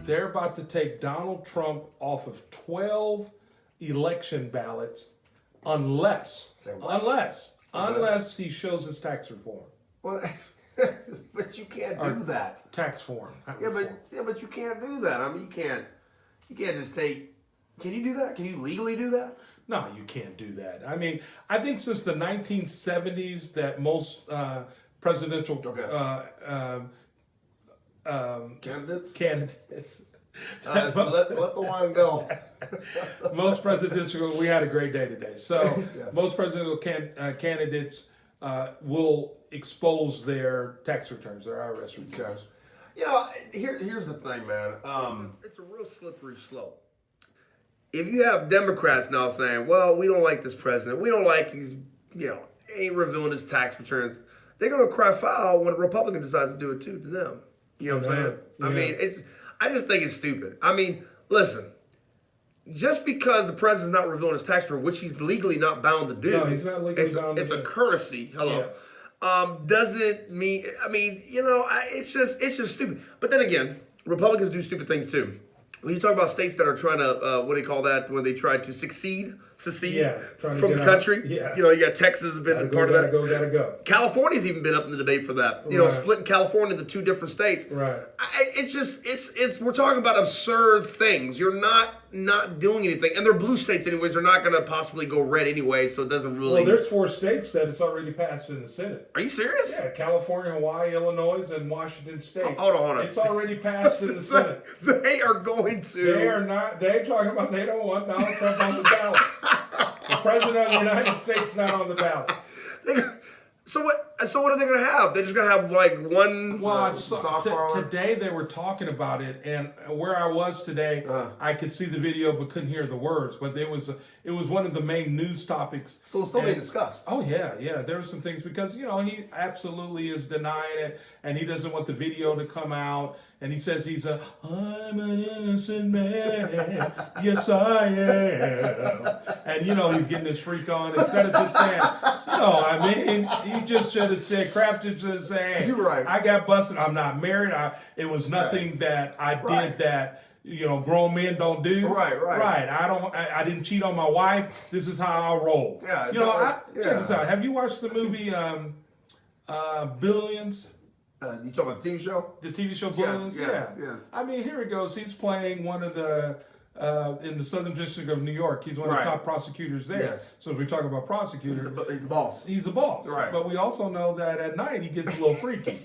they're about to take Donald Trump off of 12 election ballots unless he shows his tax reform. Well, but you can't do that. Tax form. But you can't do that. I mean, you can't just take. Can you do that? Can you legally do that? No, you can't do that. I mean, I think since the 1970s that most presidential candidates. Let the one go. Most presidential. We had a great day today. So yes. Most presidential candidates will expose their tax returns, their IRS returns. Okay. You know, here's the thing, man. It's a real slippery slope. If you have Democrats now saying, well, we don't like this president, we don't like he's, ain't revealing his tax returns, they're going to cry foul when a Republican decides to do it too to them. You know what I'm saying? Yeah. I mean, I just think it's stupid. I mean, listen, just because the president's not revealing his tax return, which he's legally not bound to do, no, he's not legally bound it's to a courtesy. Hello. Yeah. Doesn't mean, it's just stupid. But then again, Republicans do stupid things too. When you talk about states that are trying to, what do you call that? When they try to secede from the country. Yeah. You got Texas has been part of that. Gotta go. California's even been up in the debate for that. Splitting California into two different states. Right. We're talking about absurd things. You're not doing anything. And they're blue states anyways. They're not going to possibly go red anyway, so it doesn't really... Well, there's 4 states that it's already passed in the Senate. Are you serious? Yeah, California, Hawaii, Illinois, and Washington State. Hold on. It's already passed in the Senate. They are going to... They are not... They're talking about they don't want Donald Trump on the ballot. The President of the United States not on the ballot. So what are they going to have? They're just going to have like one. Well, today they were talking about it, and where I was today, I could see the video but couldn't hear the words. But it was one of the main news topips. Still being discussed. Oh yeah. There were some things because he absolutely is denying it, and he doesn't want the video to come out. And he says I'm an innocent man. Yes, I am. And he's getting his freak on instead of just saying, he just should have said, Kraft should have said, right. I got busted. I'm not married. It was nothing that I did that grown men don't do. Right. I didn't cheat on my wife. This is how I roll. Yeah. Check this out. Have you watched the movie Billions? You talking about the TV show? The TV show Billions? Yes. I mean, here he goes. He's playing one of the in the Southern District of New York. He's one of the top prosecutors there. Yes. So if we talk about prosecutor, he's the boss. He's the boss. Right. But we also know that at night he gets a little freaky.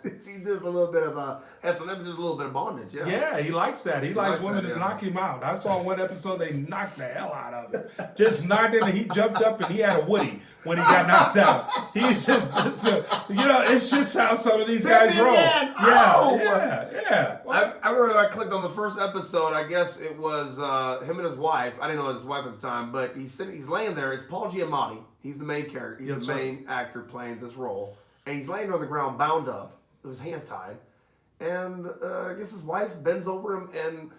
He does a little bit of just a little bit of bondage. Yeah. Yeah, he likes that. He likes women to knock him out. I saw one episode they knocked the hell out of him. Just knocked him, and he jumped up and he had a Woody when he got knocked out. He's just, it's just how some of these guys roll. Yeah. I remember I clicked on the first episode. I guess it was him and his wife. I didn't know his wife at the time, but he's laying there. It's Paul Giamatti. He's the main character. He's the main actor playing this role, and he's laying on the ground, bound up, with his hands tied. And I guess his wife bends over him and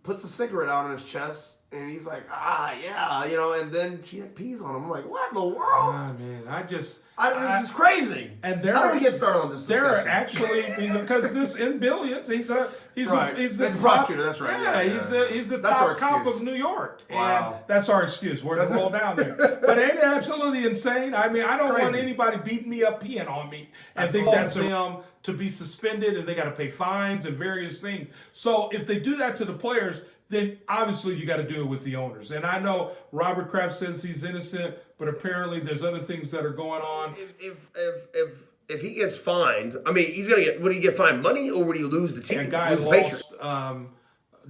puts a cigarette out on his chest. And he's like, and then she pees on him. I'm like, what in the world? Oh, man, this is crazy. And how do we get started on this discussion? There are actually, because this in Billions, he's the prosecutor. That's right. Yeah, he's the top cop of New York. Wow. And that's our excuse. We're going to roll down there. But ain't it absolutely insane? I mean, I don't want anybody beating me up, peeing on me, and think that's them to be suspended, and they got to pay fines and various things. So if they do that to the players, then obviously you got to do it with the owners. And I know Robert Kraft says he's innocent, but apparently there's other things that are going on. If he gets fined, I mean, would he get fined money or would he lose the team? And guy lost,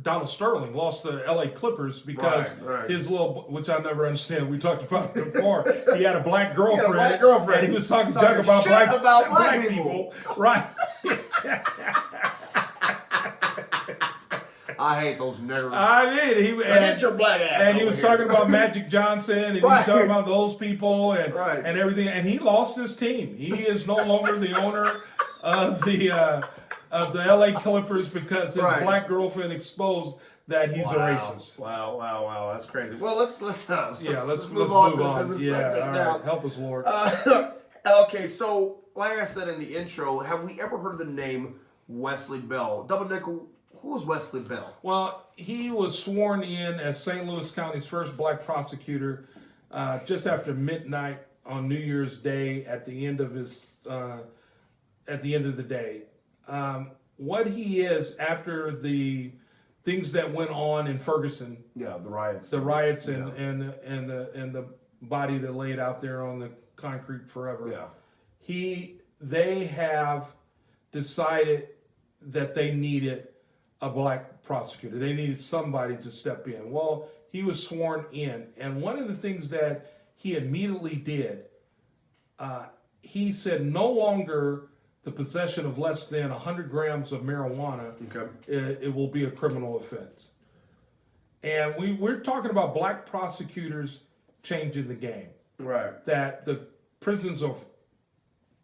Donald Sterling lost the LA Clippers because his little, which I never understand, we talked about it before, he had a black girlfriend. And he was talking junk about black people. Right. I hate those niggers. I mean, get your black ass. And he was talking about Magic Johnson, and he was talking about those people and everything. And he lost his team. He is no longer the owner of the LA Clippers because his black girlfriend exposed that he's a racist. Wow, that's crazy. Well, let's move on to the subject now. Right. Help us, Lord. Okay, so like I said in the intro, have we ever heard of the name Wesley Bell? Double Nickel. Who is Wesley Bell? Well, he was sworn in as St. Louis County's first black prosecutor just after midnight on New Year's Day. At the end of the day, what he is after the things that went on in Ferguson. Yeah, the riots. And the body that laid out there on the concrete forever. Yeah. They have decided that they needed a black prosecutor. They needed somebody to step in. Well, he was sworn in, and one of the things that he immediately did, he said no longer the possession of less than 100 grams of marijuana, it will be a criminal offense. And we're talking about black prosecutors changing the game. Right. That the prisons are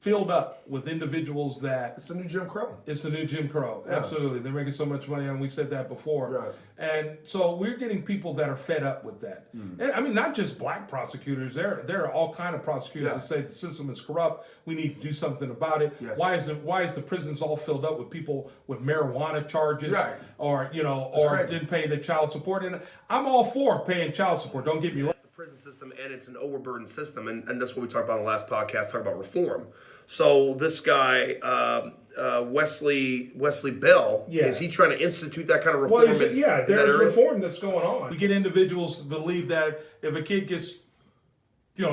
filled up with individuals that... It's the new Jim Crow. It's the new Jim Crow. Yeah. Absolutely. They're making so much money, and we said that before. Right. And so we're getting people that are fed up with that. And, I mean, not just black prosecutors. There are all kind of prosecutors that say the system is corrupt. We need to do something about it. Yes. Why is the prisons all filled up with people with marijuana charges, or didn't pay the child support? And I'm all for paying child support. Don't get me wrong. Prison system, and it's an overburdened system, and that's what we talked about in the last podcast, talk about reform. So this guy, Wesley Bell, is he trying to institute that kind of reform? Well, there's reform that's going on. We get individuals to believe that if a kid gets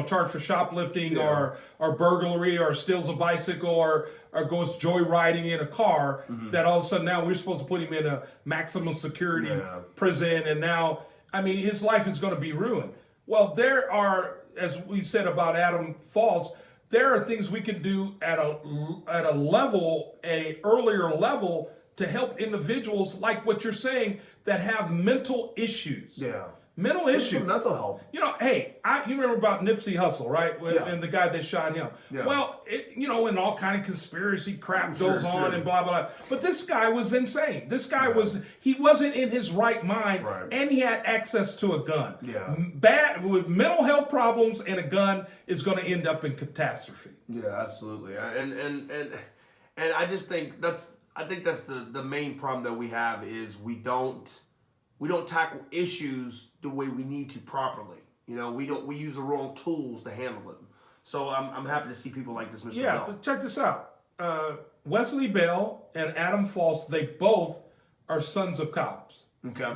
charged for shoplifting or burglary or steals a bicycle or goes joyriding in a car, that all of a sudden now we're supposed to put him in a maximum security prison, and now, I mean, his life is going to be ruined. Well, there are, as we said about Adam Falls, there are things we can do at a earlier level to help individuals like what you're saying that have mental issues. Yeah. Mental issues. Mental health. Hey, you remember about Nipsey Hussle, right? And the guy that shot him. Yeah. Well, and all kind of conspiracy crap goes on and blah, blah, blah. But this guy was insane. This guy he wasn't in his right mind, and he had access to a gun. Yeah. With mental health problems and a gun is going to end up in catastrophe. Yeah, absolutely. And I just think that's the main problem that we have is we don't tackle issues the way we need to properly. We use the wrong tools to handle them. So I'm happy to see people like this, Mr. Bell. Yeah, but check this out. Wesley Bell and Adam Falls, they both are sons of cops. Okay.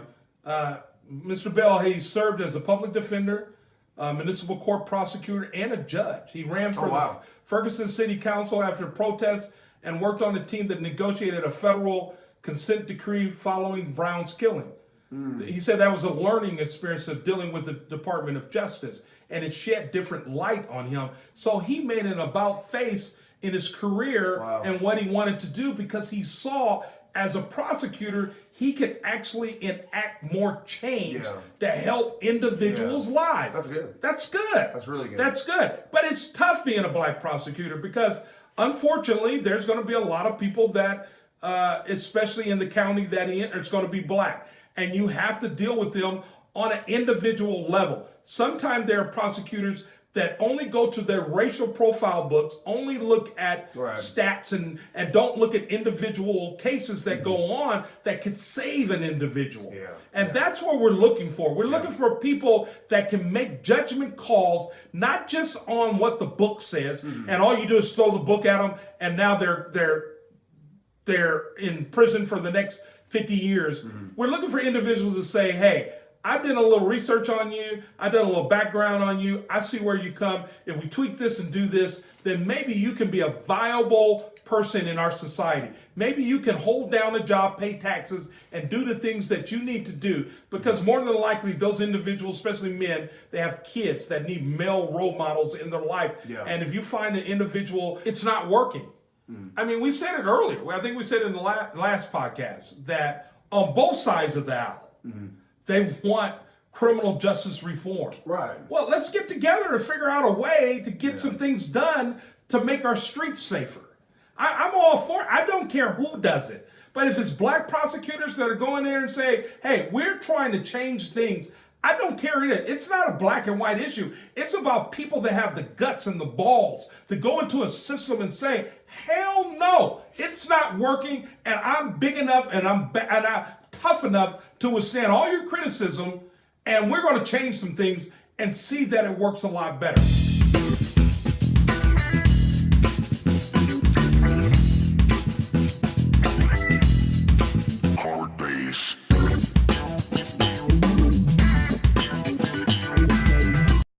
Mr. Bell, he served as a public defender, municipal court prosecutor, and a judge. He ran for the Ferguson City Council after protests and worked on a team that negotiated a federal consent decree following Brown's killing. He said that was a learning experience of dealing with the Department of Justice, and it shed different light on him. So he made an about face in his career and what he wanted to do, because he saw as a prosecutor he could actually enact more change to help individuals' lives. That's good. That's good. That's really good. That's good. But it's tough being a black prosecutor because, unfortunately, there's going to be a lot of people that, especially in the county that he in, it's going to be black. And you have to deal with them on an individual level. Sometimes there are prosecutors that only go to their racial profile books, only look at stats and don't look at individual cases that go on that could save an individual. And that's what we're looking for. We're looking for people that can make judgment calls, not just on what the book says, and all you do is throw the book at them, and now they're in prison for the next 50 years. We're looking for individuals to say, hey, I've done a little research on you. I've done a little background on you. I see where you come. If we tweak this and do this, then maybe you can be a viable person in our society. Maybe you can hold down a job, pay taxes, and do the things that you need to do. Because more than likely, those individuals, especially men, they have kids that need male role models in their life. And if you find an individual, it's not working. I mean, we said it earlier. I think we said in the last podcast that on both sides of the aisle, they want criminal justice reform. Well, let's get together and figure out a way to get some things done to make our streets safer. I'm all for it. I don't care who does it. But if it's black prosecutors that are going there and say, hey, we're trying to change things, I don't care either. It's not a black and white issue. It's about people that have the guts and the balls to go into a system and say, hell no, It's not working, and I'm big enough and I'm tough enough to withstand all your criticism, and we're going to change some things and see that it works a lot better.